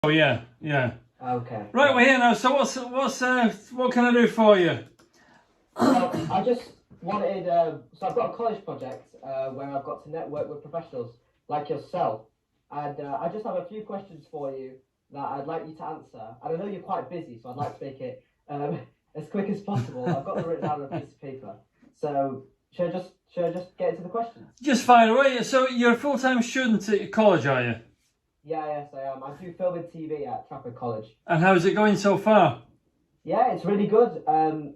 Oh yeah, yeah. Okay. Right, we're here now. So what can I do for you? I just wanted, so I've got a college project where I've got to network with professionals like yourself, and I just have a few questions for you that I'd like you to answer. And I know you're quite busy, so I'd like to make it as quick as possible. I've got them written down on a piece of paper. So should I just get into the questions? Just fire away. So you're a full-time student at college, are you? Yeah, yes, I am. I do film and TV at Trafford College. And how's it going so far? Yeah, it's really good. In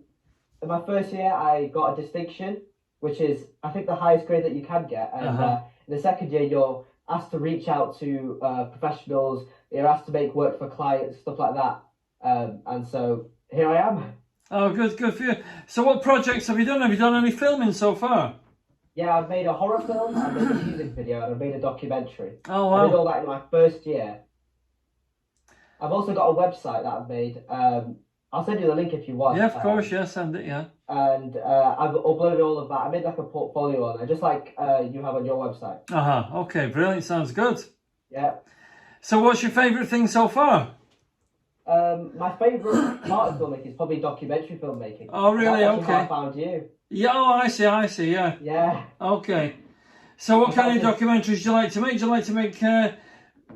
my first year, I got a distinction, which is, I think, the highest grade that you can get. And in the second year, you're asked to reach out to professionals, you're asked to make work for clients, stuff like that. And so here I am. Oh, good for you. So what projects have you done? Have you done any filming so far? Yeah, I've made a horror film, I've made a music video, and I've made a documentary. Oh, wow. I did all that in my first year. I've also got a website that I've made. I'll send you the link if you want. Yeah, of course, yeah, send it, yeah. And I've uploaded all of that. I made like a portfolio on there, just like you have on your website. Okay, brilliant, sounds good. Yeah. So what's your favourite thing so far? My favourite part of filmmaking is probably documentary filmmaking. Oh, really? That's Okay. how I found you. Yeah, oh, I see, yeah. Yeah. Okay. So what kind of documentaries do you like to make? Do you like to make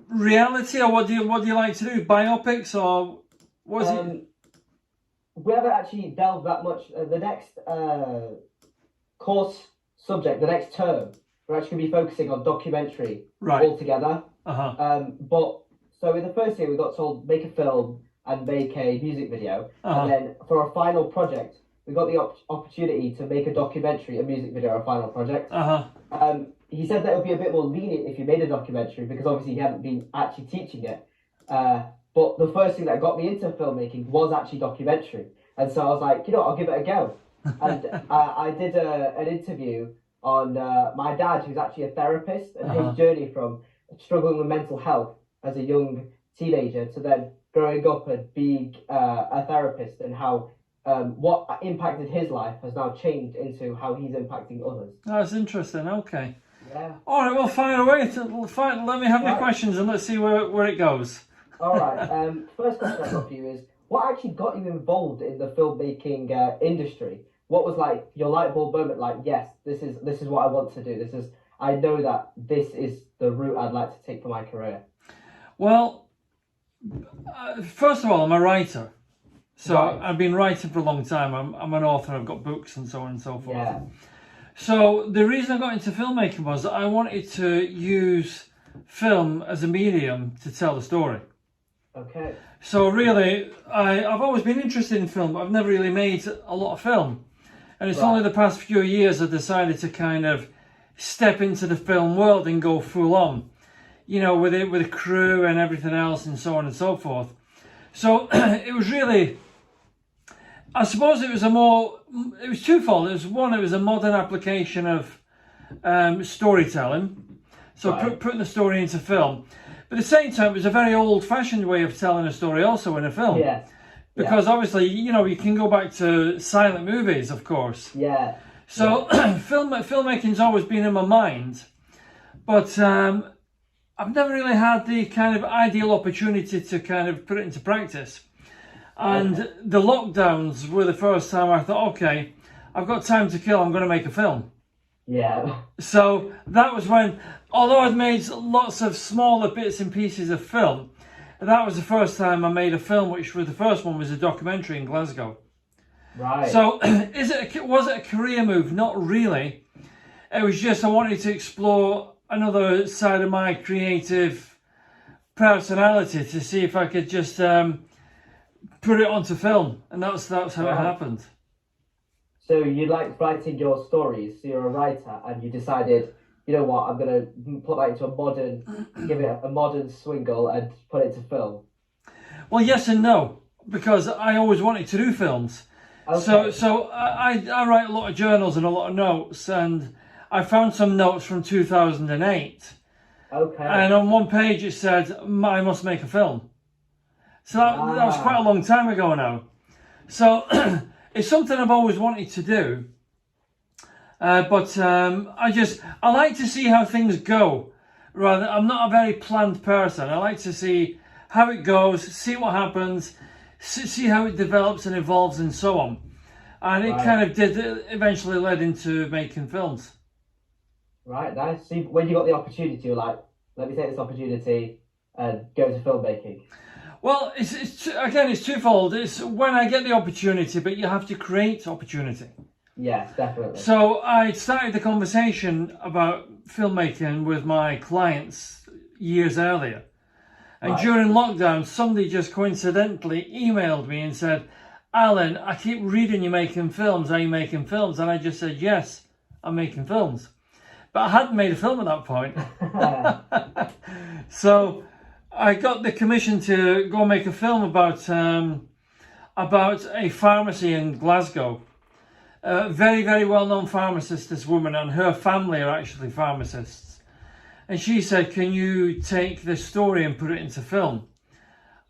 reality, or what do you like to do? Biopics, or what is it? We haven't actually delved that much. The next course subject, the next term, we're actually going to be focusing on documentary altogether. But so in the first year, we got told make a film and make a music video, and then for a final project, we got the opportunity to make a documentary, a music video, a final project. He said that it would be a bit more lenient if you made a documentary because obviously he hadn't been actually teaching it. But the first thing that got me into filmmaking was actually documentary. And so I was like, I'll give it a go. And I did an interview on my dad, who's actually a therapist, and his journey from struggling with mental health as a young teenager to then growing up and being a therapist, and how what impacted his life has now changed into how he's impacting others. That's interesting, okay. Yeah. All right, well, fire away. Let me have your questions and let's see where it goes. All right. First question I've got for you is, what actually got you involved in the filmmaking industry? What was like your light bulb moment? Like, yes, this is what I want to do. I know that this is the route I'd like to take for my career. Well, first of all, I'm a writer. So I've been writing for a long time. I'm an author. I've got books and so on and so forth. Yeah. So the reason I got into filmmaking was I wanted to use film as a medium to tell the story. Okay. So really, I've always been interested in film, but I've never really made a lot of film. And it's only the past few years I've decided to kind of step into the film world and go full on, with a crew and everything else and so on and so forth. So it was really, I suppose it was twofold. It was a modern application of storytelling. So putting the story into film. But at the same time, it was a very old-fashioned way of telling a story also in a film. Yeah. Because obviously, you can go back to silent movies, of course. Yeah. So filmmaking's always been in my mind. But I've never really had the kind of ideal opportunity to kind of put it into practice. And the lockdowns were the first time I thought, okay, I've got time to kill, I'm going to make a film. Yeah. So that was when, although I'd made lots of smaller bits and pieces of film, that was the first time I made a film, which was the first one was a documentary in Glasgow. Right. So was it a career move? Not really. It was just I wanted to explore another side of my creative personality to see if I could just put it onto film, and that's how it happened. So you liked writing your stories, so you're a writer, and you decided, you know what, I'm going to put that into give it a modern swingle and put it to film. Well, yes and no, because I always wanted to do films. Okay. So I write a lot of journals and a lot of notes, and I found some notes from 2008. Okay. And on one page it said, I must make a film. So that was quite a long time ago now. So it's something I've always wanted to do. But I like to see how things go. I'm not a very planned person. I like to see how it goes, see what happens, see how it develops and evolves and so on. And it kind of eventually led into making films. Right, nice. So when you got the opportunity, you were like, let me take this opportunity and go to filmmaking. Well, it's twofold. It's when I get the opportunity, but you have to create opportunity. Yes, definitely. So I started the conversation about filmmaking with my clients years earlier. And during lockdown, somebody just coincidentally emailed me and said, Alan, I keep reading you're making films. Are you making films? And I just said, yes, I'm making films. But I hadn't made a film at that point. So I got the commission to go make a film about a pharmacy in Glasgow. Very, very well-known pharmacist, this woman, and her family are actually pharmacists. And she said, can you take this story and put it into film?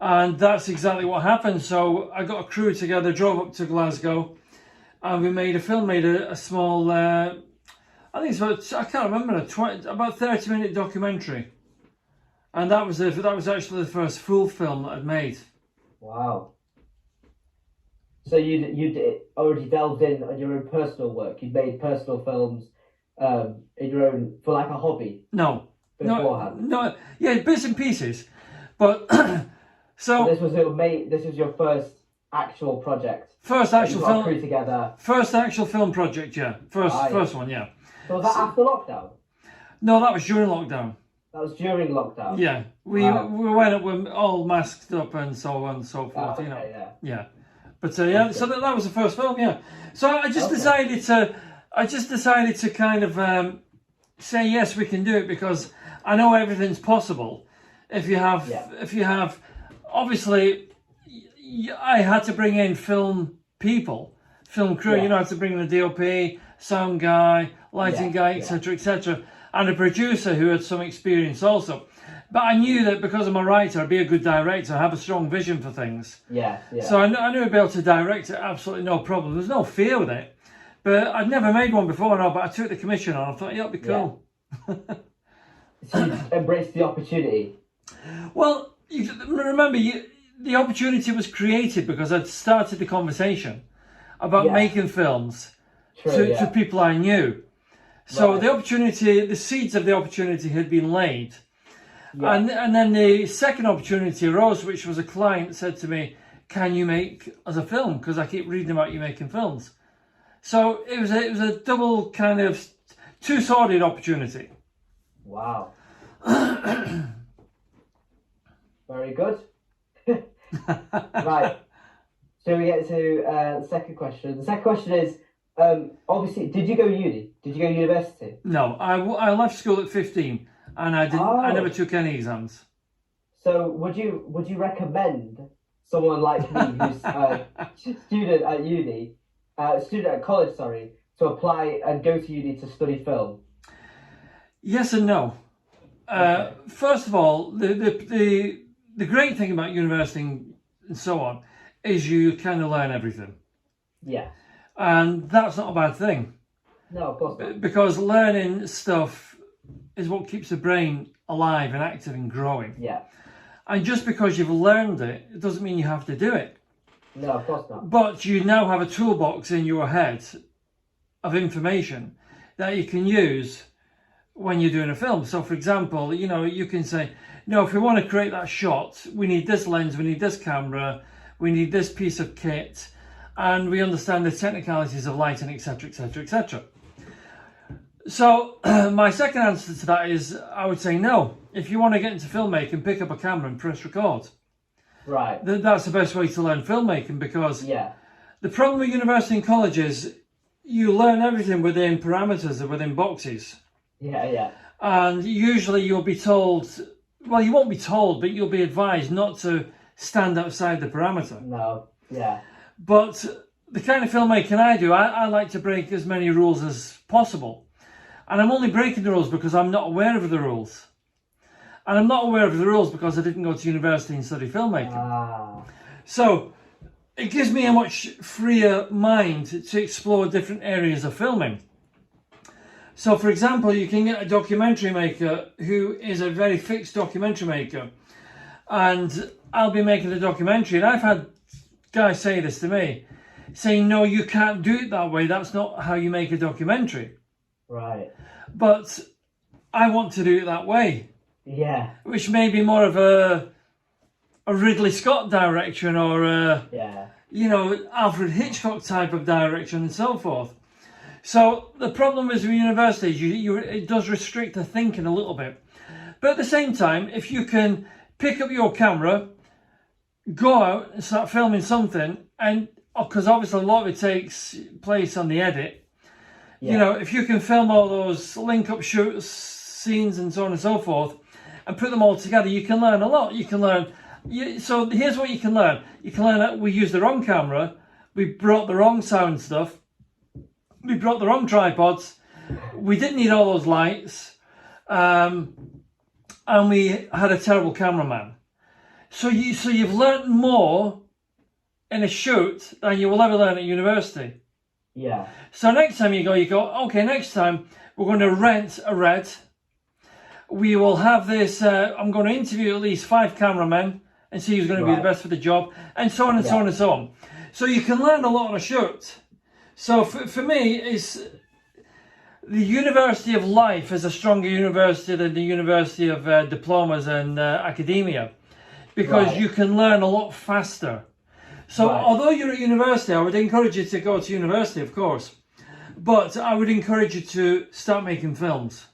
And that's exactly what happened. So I got a crew together, drove up to Glasgow, and we made a film, made a small, I think it's about, I can't remember, about 30-minute documentary. And that was actually the first full film that I'd made. Wow. So you'd already delved in on your own personal work. You'd made personal films in your own, for like a hobby? No. Beforehand? No. Yeah, bits and pieces. But, so... This was your first actual project? First actual film... crew together? First actual film project, yeah. First one, yeah. So was that after lockdown? No, that was during lockdown. That was during lockdown? Yeah. We went up with all masked up and so on and so forth, you know. Yeah. But yeah, so that was the first film, yeah. So I just decided to kind of say yes, we can do it, because I know everything's possible if you have obviously I had to bring in film people, film crew, you know, I had to bring in a DOP, sound guy, lighting guy, etc., etc., and a producer who had some experience also. But I knew that because I'm a writer, I'd be a good director. I have a strong vision for things. Yeah. So I knew I'd be able to direct it, absolutely no problem. There's no fear with it. But I'd never made one before, no, but I took the commission on. I thought, yeah, it'd be cool. So you embraced the opportunity? Well, remember, the opportunity was created because I'd started the conversation about making films to people I knew. So the opportunity, the seeds of the opportunity had been laid. Yeah. And then the second opportunity arose, which was a client said to me, can you make us a film? Because I keep reading about you making films. So it was a double kind of two-sworded opportunity. Wow. Very good. Right. So we get to the second question. The second question is, obviously, did you go uni? Did you go university? No, I left school at 15. And I didn't. I never took any exams. So would you recommend someone like me who's a student at college, to apply and go to uni to study film? Yes and no. First of all, the great thing about university and so on is you kind of learn everything. Yeah. And that's not a bad thing. No, of course not. Because learning stuff is what keeps the brain alive and active and growing. Yeah. And just because you've learned it, it doesn't mean you have to do it. No, of course not. But you now have a toolbox in your head of information that you can use when you're doing a film. So for example, you know, you can say, no, if we want to create that shot, we need this lens, we need this camera, we need this piece of kit, and we understand the technicalities of lighting, etc., etc., etc. So my second answer to that is, I would say no. If you want to get into filmmaking, pick up a camera and press record. Right. That's the best way to learn filmmaking, because the problem with university and college is you learn everything within parameters or within boxes. Yeah. And usually you'll be told, well, you won't be told, but you'll be advised not to stand outside the parameter. No, yeah. But the kind of filmmaking I do, I like to break as many rules as possible. And I'm only breaking the rules because I'm not aware of the rules. And I'm not aware of the rules because I didn't go to university and study filmmaking. So it gives me a much freer mind to explore different areas of filming. So for example, you can get a documentary maker who is a very fixed documentary maker. and I'll be making a documentary. And I've had guys say this to me, saying, no, you can't do it that way. That's not how you make a documentary. Right. But I want to do it that way. Yeah. Which may be more of a Ridley Scott direction, or Alfred Hitchcock type of direction, and so forth. So the problem is with universities, it does restrict the thinking a little bit. But at the same time, if you can pick up your camera, go out and start filming something, and because obviously a lot of it takes place on the edit. Yeah. If you can film all those link-up shoots, scenes, and so on and so forth, and put them all together, you can learn a lot. You can learn. So here's what you can learn. You can learn that we used the wrong camera, we brought the wrong sound stuff, we brought the wrong tripods, we didn't need all those lights, and we had a terrible cameraman. So you've learnt more in a shoot than you will ever learn at university. Yeah. So next time you go, okay, next time we're going to rent a red. We will have this, I'm going to interview at least 5 cameramen and see who's going to be the best for the job, and so on and so on and so on. So you can learn a lot on a shoot. So for me, it's the University of Life is a stronger university than the University of Diplomas and Academia, because you can learn a lot faster. So although you're at university, I would encourage you to go to university, of course, but I would encourage you to start making films.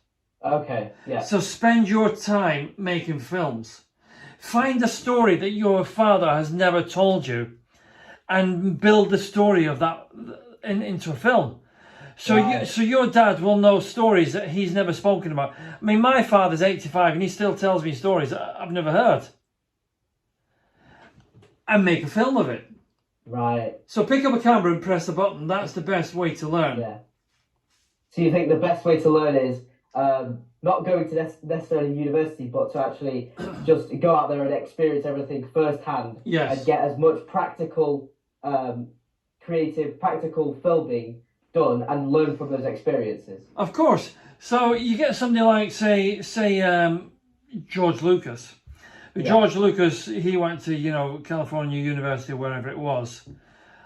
Okay, yeah. So spend your time making films. Find a story that your father has never told you, and build the story of that into a film. So your dad will know stories that he's never spoken about. I mean, my father's 85 and he still tells me stories I've never heard. And make a film of it. Right. So pick up a camera and press the button. That's the best way to learn. Yeah. So you think the best way to learn is not going to necessarily university, but to actually just go out there and experience everything firsthand. Yes. And get as much practical, creative, practical filming done and learn from those experiences. Of course. So you get somebody like, say George Lucas. George Lucas, he went to, California University or wherever it was.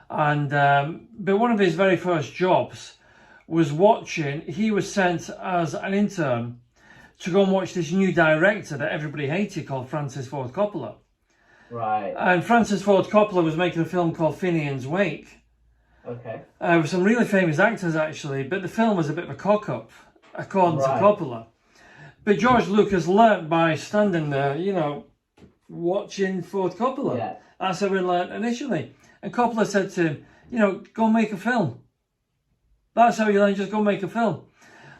And, but one of his very first jobs was he was sent as an intern to go and watch this new director that everybody hated called Francis Ford Coppola. Right. And Francis Ford Coppola was making a film called Finian's Wake. Okay. With some really famous actors, actually, but the film was a bit of a cock-up, according to Coppola. But George Lucas learnt by standing there, watching Ford Coppola. Yeah. That's how we learnt initially. And Coppola said to him, go make a film. That's how you learn, just go make a film.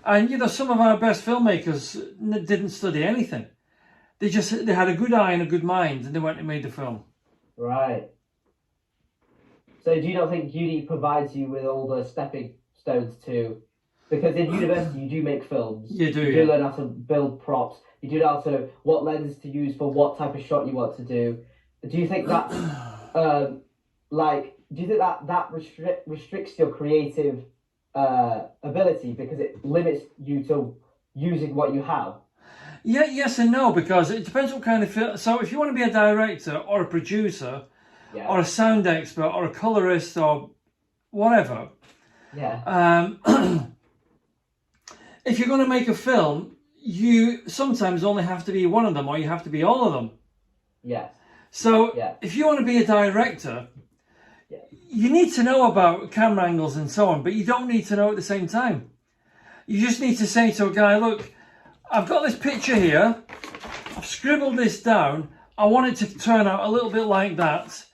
And, some of our best filmmakers didn't study anything. They had a good eye and a good mind, and they went and made the film. Right. So do you not think uni provides you with all the stepping stones to... Because in university you do make films. You do. You do learn how to build props. You do know how to... what lens to use for what type of shot you want to do. Do you think that's... do you think that restricts your creative ability because it limits you to using what you have? Yeah, yes and no, because it depends what kind of film. So if you want to be a director or a producer or a sound expert or a colorist or whatever, if you're going to make a film, you sometimes only have to be one of them or you have to be all of them. Yes. So if you want to be a director, you need to know about camera angles and so on, but you don't need to know at the same time. You just need to say to a guy, look, I've got this picture here, I've scribbled this down, I want it to turn out a little bit like that.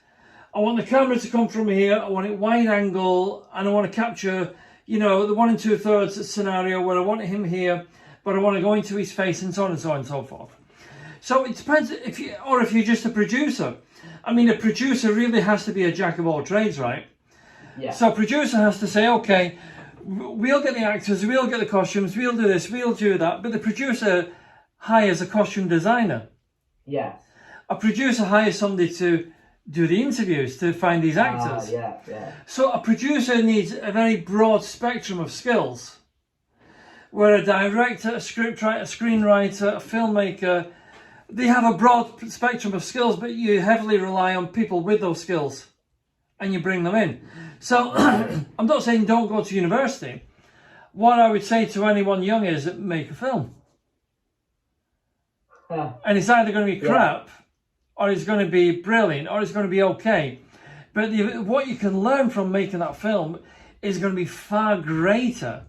I want the camera to come from here, I want it wide angle, and I want to capture, the 1 2/3 scenario where I want him here, but I want to go into his face and so on and so on and so forth. So it depends if you're just a producer. I mean, a producer really has to be a jack of all trades, right? Yeah. So a producer has to say, okay, we'll get the actors, we'll get the costumes, we'll do this, we'll do that. But the producer hires a costume designer. Yes. A producer hires somebody to do the interviews, to find these actors. So a producer needs a very broad spectrum of skills. Where a director, a scriptwriter, a screenwriter, a filmmaker, they have a broad spectrum of skills, but you heavily rely on people with those skills and you bring them in. So I'm not saying don't go to university. What I would say to anyone young is make a film. And it's either going to be crap, or it's going to be brilliant, or it's going to be okay. But what you can learn from making that film is going to be far greater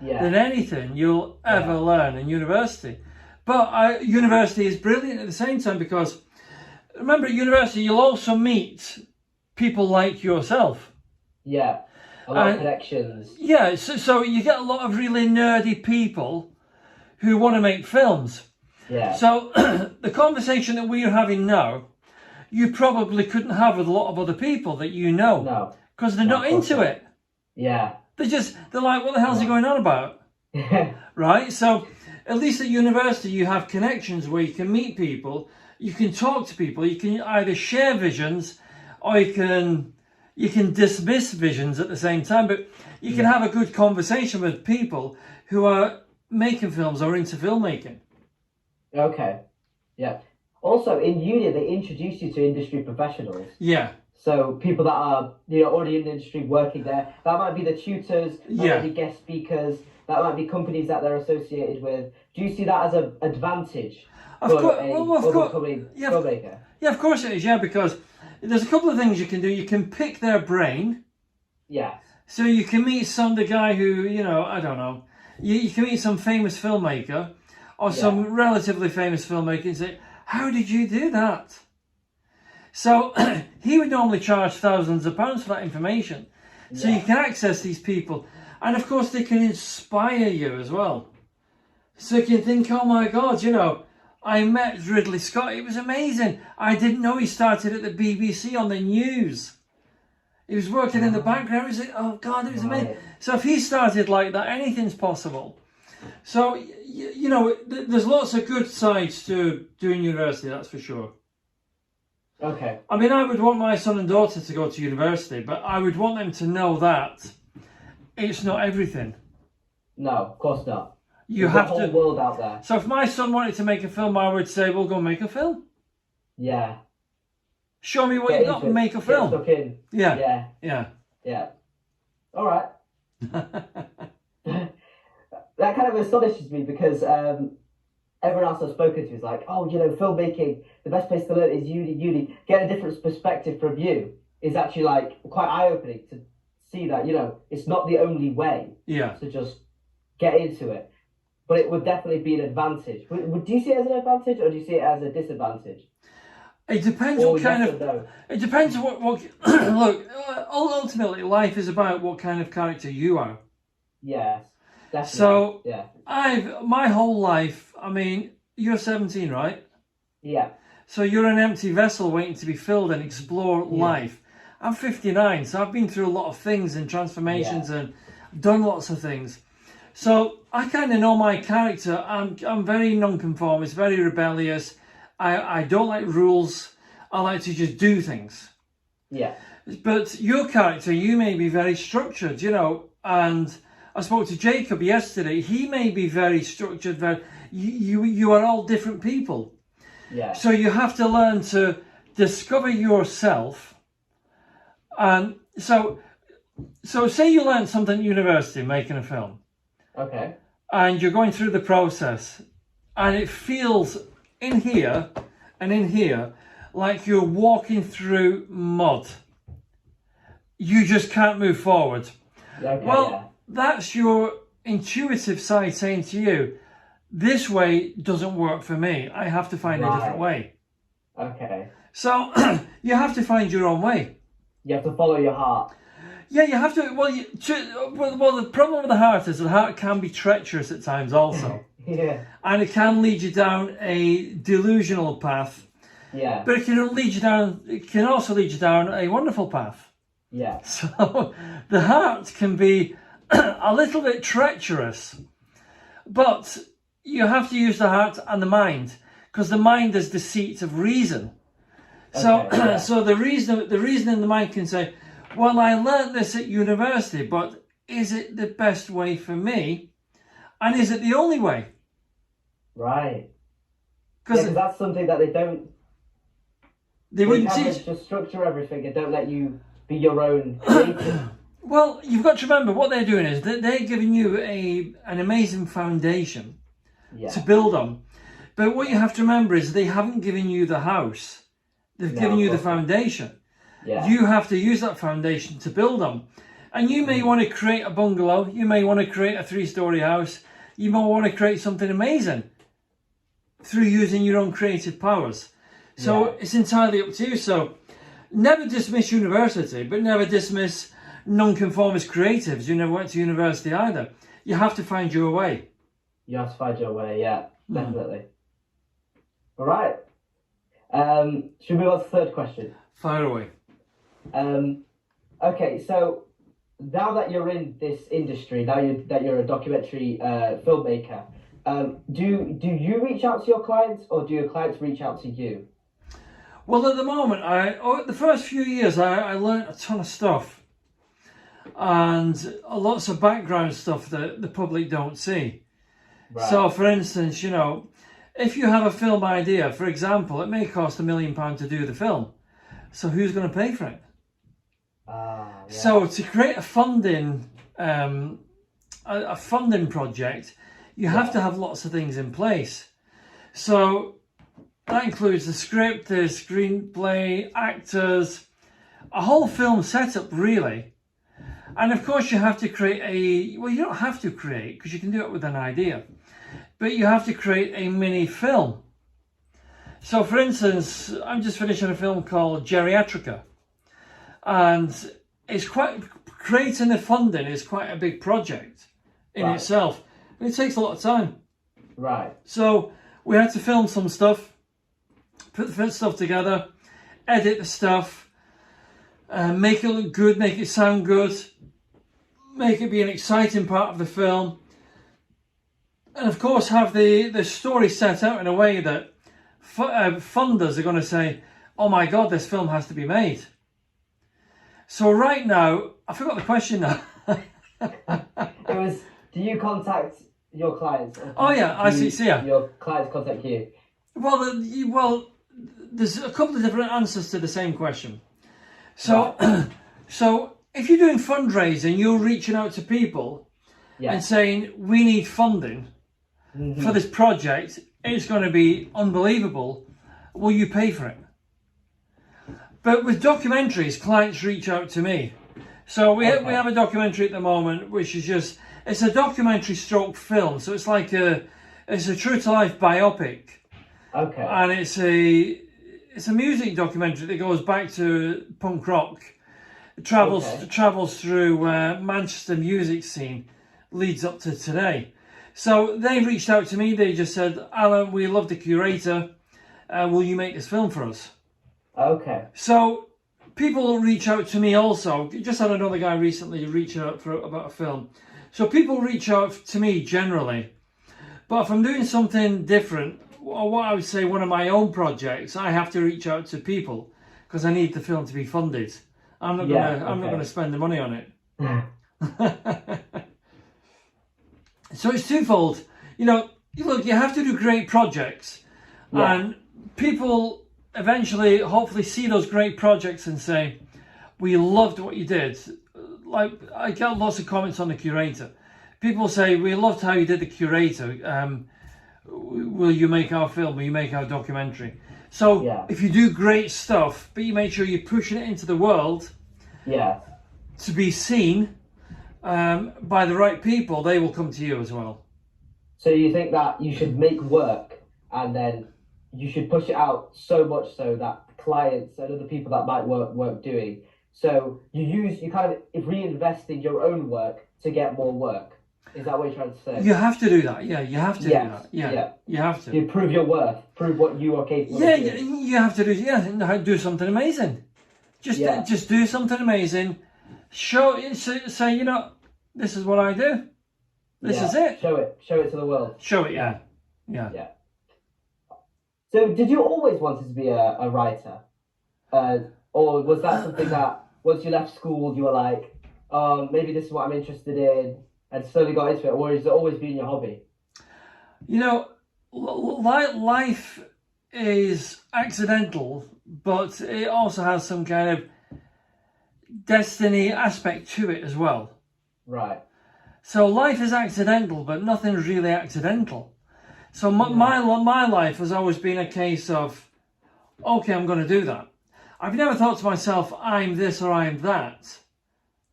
than anything you'll ever learn in university. But university is brilliant at the same time, because remember, at university you'll also meet people like yourself. Yeah, a lot of connections. Yeah, so you get a lot of really nerdy people who want to make films. Yeah. So the conversation that we're having now, you probably couldn't have with a lot of other people that you know. No. Because they're not into it. Yeah. They're like, what the hell's he going on about? Right? So at least at university you have connections where you can meet people, you can talk to people, you can either share visions or you can dismiss visions at the same time, but you can have a good conversation with people who are making films or into filmmaking. Okay. Yeah. Also, in uni, they introduce you to industry professionals. Yeah. So people that are already in the industry working there. That might be the tutors, that might be guest speakers, that might be companies that they're associated with. Do you see that as an advantage for a up-and-coming filmmaker? Yeah, of course it is, because there's a couple of things you can do. You can pick their brain. Yeah. So you can meet the guy who, I don't know, you can meet some famous filmmaker or some relatively famous filmmaker and say, how did you do that? So he would normally charge thousands of pounds for that information. So you can access these people. And of course they can inspire you as well. So you can think, oh my God, I met Ridley Scott. It was amazing. I didn't know he started at the BBC on the news. He was working in the background. It was like, oh God, it was amazing. So if he started like that, anything's possible. So, there's lots of good sides to doing university, that's for sure. Okay. I mean, I would want my son and daughter to go to university, but I would want them to know that it's not everything. No, of course not. There's a whole world out there. So if my son wanted to make a film, I would say, well, go make a film. Yeah. Show me what you got and make a film. Get stuck in. Yeah. All right. That kind of astonishes me, because everyone else I've spoken to is like, oh, filmmaking, the best place to learn is uni. Get a different perspective from you is actually like quite eye-opening to see that, it's not the only way to just get into it. But it would definitely be an advantage. Do you see it as an advantage, or do you see it as a disadvantage? It depends what kind of... It depends what look, ultimately life is about what kind of character you are. Yes. Definitely. So, my whole life, I mean, you're 17, right? Yeah. So you're an empty vessel waiting to be filled and explore life. I'm 59, so I've been through a lot of things and transformations and done lots of things. So I kind of know my character. I'm very nonconformist, very rebellious. I don't like rules. I like to just do things. Yeah. But your character, you may be very structured, and I spoke to Jacob yesterday. He may be very structured. You are all different people. Yeah. So you have to learn to discover yourself. And so say you learned something at university, making a film. Okay. And you're going through the process, and it feels in here and in here like you're walking through mud. You just can't move forward. Okay, that's your intuitive side saying to you, this way doesn't work for me. I have to find a different way. Okay. So you have to find your own way. You have to follow your heart. Yeah, you have to. Well, the problem with the heart is the heart can be treacherous at times also. Yeah. And it can lead you down a delusional path. Yeah. But it can also lead you down a wonderful path. Yeah. So the heart can be a little bit treacherous, but you have to use the heart and the mind, because the mind is the seat of reason. So, so the reason in the mind can say, well, I learnt this at university, but is it the best way for me? And is it the only way? Right. Because that's something that they don't. They wouldn't teach. Just structure everything and don't let you be your own creative. Well, you've got to remember what they're doing is they're giving you an amazing foundation to build on. But what you have to remember is they haven't given you the house. They've given you the foundation. Yeah. You have to use that foundation to build on. And you may want to create a bungalow. You may want to create a 3-story house. You may want to create something amazing through using your own creative powers. So it's entirely up to you. So never dismiss university, but never dismiss non-conformist creatives who never went to university either. You have to find your way. You have to find your way, yeah, definitely. All right. Should we move on to the third question? Fire away. Okay, so now that you're in this industry, now that you're a documentary filmmaker, do you reach out to your clients or do your clients reach out to you? Well, at the moment, the first few years, I learned a ton of stuff. And lots of background stuff that the public don't see. Right. So, for instance, if you have a film idea, for example, it may cost £1 million to do the film. So who's going to pay for it? So to create a funding project, you have to have lots of things in place. So that includes the script, the screenplay, actors, a whole film setup, really. And of course you have to create you don't have to create, because you can do it with an idea, but you have to create a mini film. So for instance, I'm just finishing a film called Geriatrica, and it's creating the funding is quite a big project in itself, and it takes a lot of time. Right. So we had to film some stuff, put the stuff together, edit the stuff, make it look good, make it sound good, make it be an exciting part of the film, and of course have the story set out in a way that funders are going to say, oh my god, this film has to be made. So right now, I forgot the question now. It was, do you contact your clients? I see. Yeah. Your clients contact you? Well, there's a couple of different answers to the same question. So, so if you're doing fundraising, you're reaching out to people and saying, we need funding for this project. It's going to be unbelievable. Will you pay for it? But with documentaries, clients reach out to me. So we have a documentary at the moment, which is it's a documentary stroke film. So it's like it's a true to life biopic. Okay. And it's a music documentary that goes back to punk rock. It travels through Manchester music scene, leads up to today. So they reached out to me. They just said, Alan, we love the curator. Will you make this film for us? Okay. So people reach out to me also. Just had another guy recently reach out about a film. So people reach out to me generally. But if I'm doing something different, or what I would say one of my own projects, I have to reach out to people because I need the film to be funded. I'm not going to spend the money on it. So it's twofold. Look, you have to do great projects, and people eventually, hopefully, see those great projects and say, "We loved what you did." Like I get lots of comments on the curator. People say, "We loved how you did the curator. Will you make our film? Will you make our documentary?" So if you do great stuff, but you make sure you're pushing it into the world, to be seen by the right people, they will come to you as well. So you think that you should make work and then you should push it out so much so that clients and other people that might work doing. So you kind of reinvest in your own work to get more work. Is that what you're trying to say? You have to do that. Yeah, you have to do that. Yeah, you have to. You prove your worth. Prove what you are capable of doing. You have to do. Yeah, do something amazing. Just do something amazing. Show it. Say, this is what I do. This is it. Show it to the world. Show it. Yeah. So, did you always wanted to be a writer, or was that something that once you left school you were like, maybe this is what I'm interested in, and slowly got into it, or has it always been your hobby? Life is accidental, but it also has some kind of destiny aspect to it as well. Right. So life is accidental, but nothing's really accidental. So my life has always been a case of, okay, I'm going to do that. I've never thought to myself, I'm this or I'm that.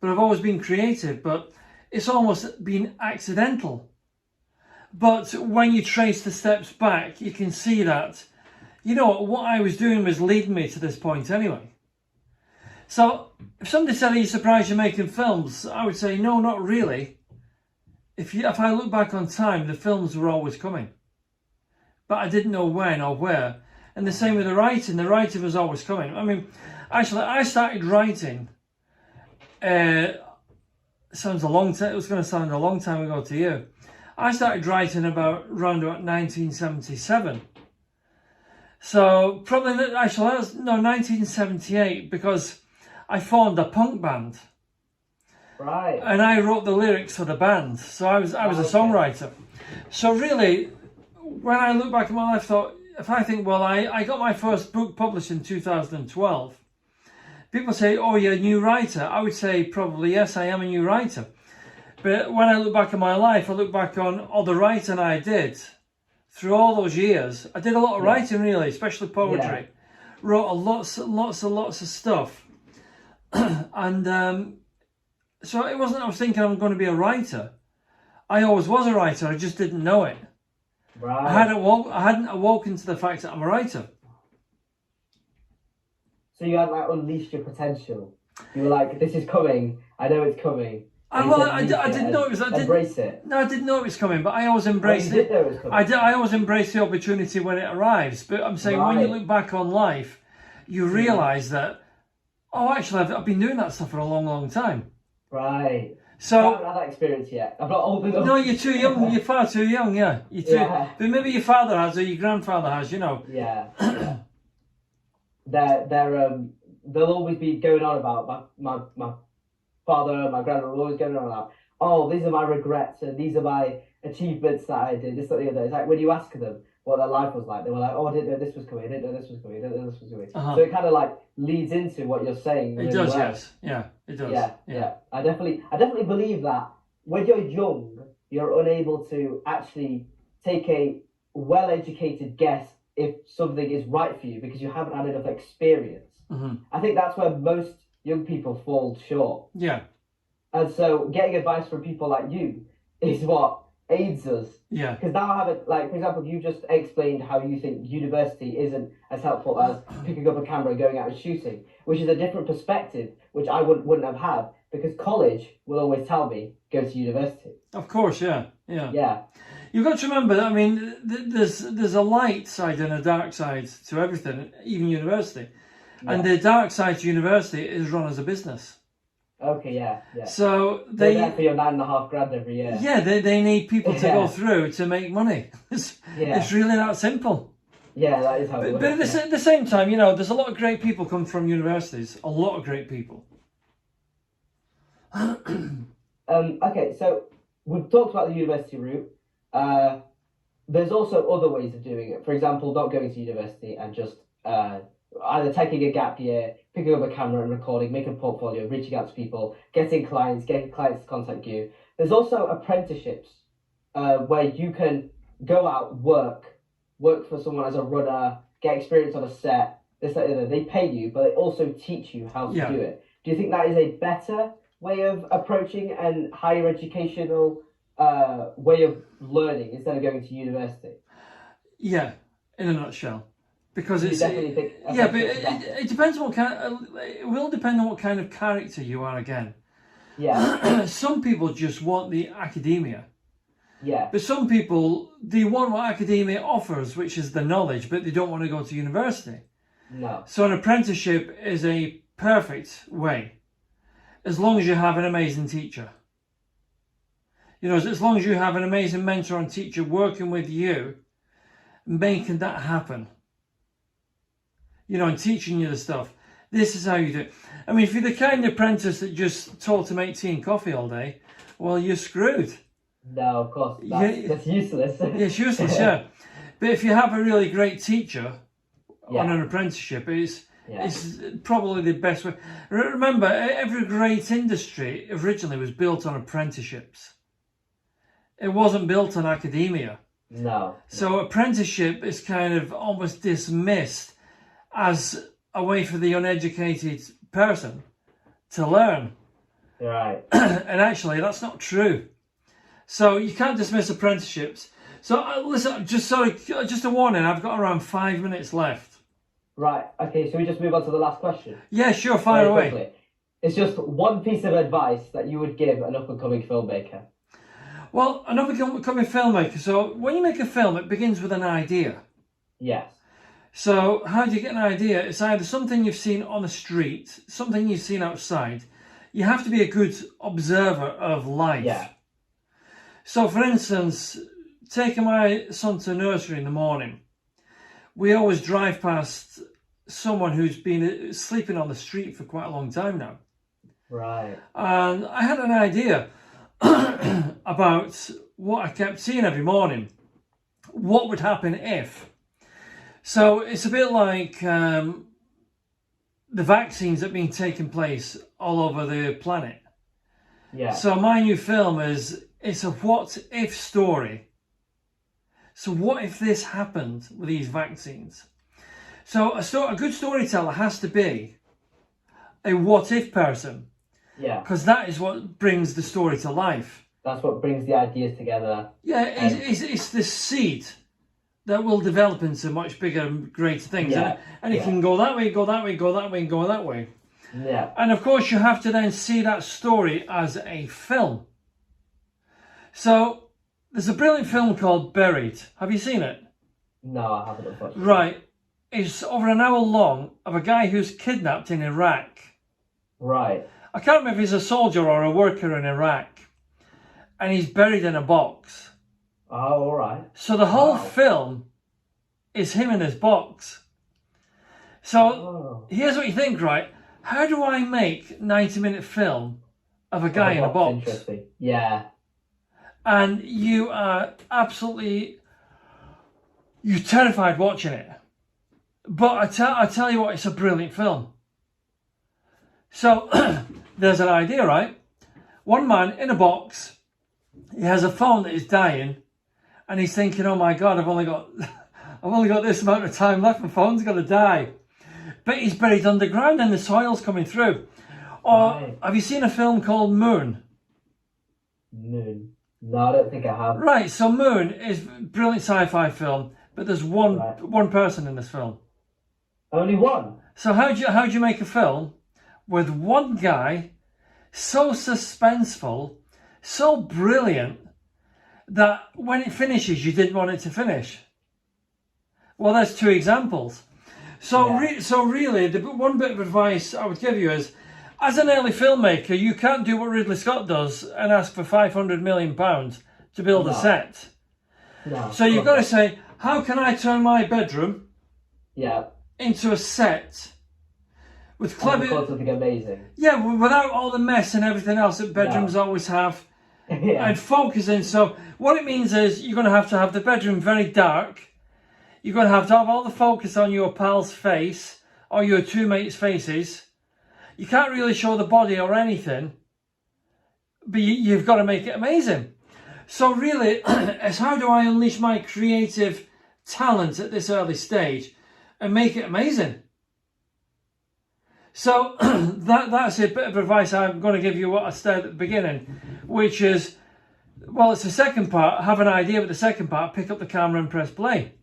But I've always been creative, but it's almost been accidental. But when you trace the steps back, you can see that, you know, what I was doing was leading me to this point anyway. So if somebody said, are you surprised you're making films? I would say, no, not really. If I look back on time, the films were always coming. But I didn't know when or where. And the same with the writing was always coming. I mean, actually, I started writing, sounds a long time, it was going to sound a long time ago to you. I started writing around about 1977. So probably, actually, 1978, because I formed a punk band. Right. And I wrote the lyrics for the band. So I was a songwriter. So really, when I look back at my life, I got my first book published in 2012. People say, oh, you're a new writer. I would say probably, yes, I am a new writer. But when I look back at my life, I look back on all the writing I did through all those years. I did a lot of writing, really, especially poetry. Wrote lots of stuff. And so it wasn't I was thinking I'm going to be a writer. I always was a writer, I just didn't know it. Right. I hadn't awoken to the fact that I'm a writer. So you had like unleashed your potential. You were like, this is coming, I know it's coming. I didn't know it was. Embrace it. No, I didn't know it was coming, but I always embraced it. Know it was coming. I always embrace the opportunity when it arrives. But I'm saying when you look back on life, you realise that, oh, actually, I've been doing that stuff for a long, long time. Right. So I haven't had that experience yet. I'm not old enough. No, you're too young. You're far too young. Yeah, you're too. Yeah. But maybe your father has, or your grandfather has. You know. Yeah. They'll always be going on about my father and my grandmother will always going on about, oh, these are my regrets and these are my achievements that I did, this, that, the other. It's like when you ask them what their life was like, they were like, oh, I didn't know this was coming, I didn't know this was coming, I didn't know this was coming. So it kind of like leads into what you're saying. It does, yes. Yeah, it does. Yeah. I definitely believe that when you're young, you're unable to actually take a well-educated guess if something is right for you because you haven't had enough experience. Mm-hmm. I think that's where most young people fall short. Yeah. And so getting advice from people like you is what aids us. Yeah. Because now I have it, like, for example, you just explained how you think university isn't as helpful as picking up a camera and going out and shooting, which is a different perspective, which I wouldn't have had, because college will always tell me, go to university. Of course, yeah. Yeah. You've got to remember, I mean, there's a light side and a dark side to everything, even university. Yeah. And the dark side to university is run as a business. Okay, yeah. So they're there for your $9,500 every year. Yeah, they need people to go through to make money. It's really that simple. Yeah, that is how it works. But at the same time, you know, there's a lot of great people come from universities. A lot of great people. Okay, so we've talked about the university route. There's also other ways of doing it. For example, not going to university and just either taking a gap year, picking up a camera and recording, making a portfolio, reaching out to people, getting clients to contact you. There's also apprenticeships where you can go out, work for someone as a runner, get experience on a set, this, that, and they pay you, but they also teach you how to do it. Do you think that is a better way of approaching and higher educational way of learning instead of going to university? Yeah, in a nutshell. Because it depends on what it will depend on what kind of character you are again. Yeah. Some people just want the academia. Yeah. But some people, they want what academia offers, which is the knowledge, but they don't want to go to university. No. So an apprenticeship is a perfect way, as long as you have an amazing teacher. You know, as long as you have an amazing mentor and teacher working with you, making that happen. You know, and teaching you the stuff. This is how you do it. I mean, if you're the kind of apprentice that just taught to make tea and coffee all day, well, you're screwed. No, of course. That's useless. It's useless, yeah. But if you have a really great teacher on an apprenticeship is probably the best way. Remember, every great industry originally was built on apprenticeships. It wasn't built on academia. No. So apprenticeship is kind of almost dismissed as a way for the uneducated person to learn. Right. And actually, that's not true. So you can't dismiss apprenticeships. So listen, just a warning, I've got around 5 minutes left. Right, okay, so we just move on to the last question? Yeah, sure, fire away. Quickly. It's just one piece of advice that you would give an up-and-coming filmmaker. Well, an up-and-coming filmmaker, so when you make a film, it begins with an idea. Yes. So how do you get an idea? It's either something you've seen on the street, something you've seen outside. You have to be a good observer of life. Yeah. So, for instance, taking my son to nursery in the morning, we always drive past someone who's been sleeping on the street for quite a long time now. Right. And I had an idea about what I kept seeing every morning. What would happen if? So it's a bit like the vaccines that have been taking place all over the planet. Yeah. So my new film it's a what if story. So what if this happened with these vaccines? So a good storyteller has to be a what if person. Yeah. Because that is what brings the story to life. That's what brings the ideas together. Yeah, it's the seed that will develop into much bigger and greater things. Yeah. And it can go that way, go that way, go that way, and go that way. Yeah. And of course you have to then see that story as a film. So there's a brilliant film called Buried. Have you seen it? No, I haven't, unfortunately. Right. It's over an hour long of a guy who's kidnapped in Iraq. Right. I can't remember if he's a soldier or a worker in Iraq. And he's buried in a box. Oh, all right. So the whole film is him in his box. So here's what you think, right? How do I make 90-minute film of a guy in a box? Interesting. Yeah. And you are you're terrified watching it. But I tell you what, it's a brilliant film. So there's an idea, right? One man in a box, he has a phone that is dying, and he's thinking, oh my God, I've only got this amount of time left, my phone's gonna die. But he's buried underground and the soil's coming through. Or have you seen a film called Moon? Moon. No, I don't think I have. Right, so Moon is a brilliant sci-fi film, but there's one person in this film. Only one? So how do you make a film with one guy, so suspenseful, so brilliant, that when it finishes, you didn't want it to finish? Well, there's two examples. So really, the one bit of advice I would give you is, as an early filmmaker, you can't do what Ridley Scott does and ask for £500 million to build a set. No. So you've got to say, how can I turn my bedroom into a set with clever... something amazing. Yeah, without all the mess and everything else that bedrooms always have. And focusing. So what it means is you're going to have the bedroom very dark. You're going to have all the focus on your pal's face or your two mates' faces. You can't really show the body or anything, but you've got to make it amazing. So really, it's how do I unleash my creative talent at this early stage and make it amazing? So that's a bit of advice I'm going to give you what I said at the beginning, which is, well, it's the second part. Have an idea, but the second part, pick up the camera and press play.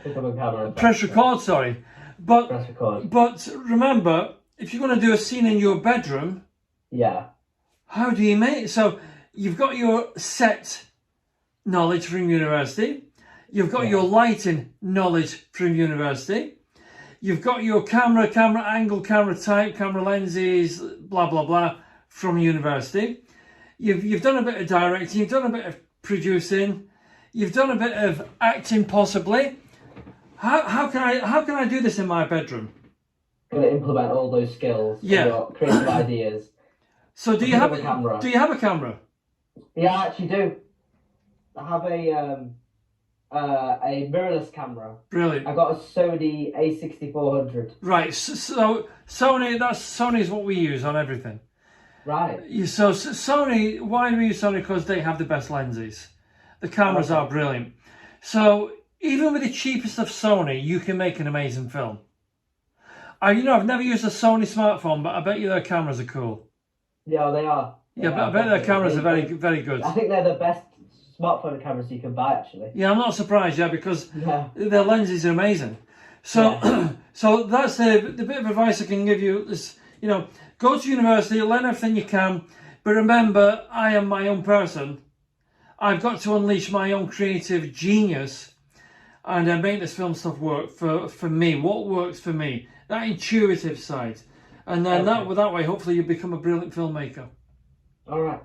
Pick up the camera and press record, sorry. Press record. But remember, if you're going to do a scene in your bedroom, how do you make it? So you've got your set knowledge from university. You've got your lighting knowledge from university. You've got your camera angle, camera type, camera lenses, blah, blah, blah, from university. You've done a bit of directing. You've done a bit of producing. You've done a bit of acting, possibly. How can I do this in my bedroom? Going to implement all those skills. Your creative ideas. So do you have a camera? Do you have a camera? Yeah, I actually do. I have a mirrorless camera. Brilliant. I got a Sony A6400. Right. So Sony's what we use on everything. Right. So Sony, why do we use Sony? Because they have the best lenses. The cameras are brilliant. So even with the cheapest of Sony, you can make an amazing film. I've never used a Sony smartphone, but I bet you their cameras are cool. Yeah, they are. Yeah, but I bet their cameras are very, very good. I think they're the best smartphone cameras you can buy, actually. Yeah, I'm not surprised, because their lenses are amazing. So, so that's the bit of advice I can give you is, go to university, learn everything you can, but remember, I am my own person. I've got to unleash my own creative genius and make this film stuff work for me. What works for me? That intuitive side. And then that way, hopefully, you become a brilliant filmmaker. All right.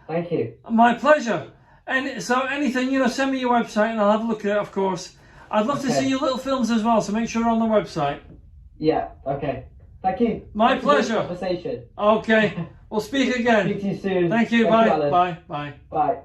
Thank you. My pleasure. And so anything, send me your website and I'll have a look at it, of course. I'd love to see your little films as well, so make sure you're on the website. Yeah, okay. Thank you. My pleasure. Conversation. Okay. We'll speak again. Speak to you soon. Thank you. Bye. Bye. Bye. Bye.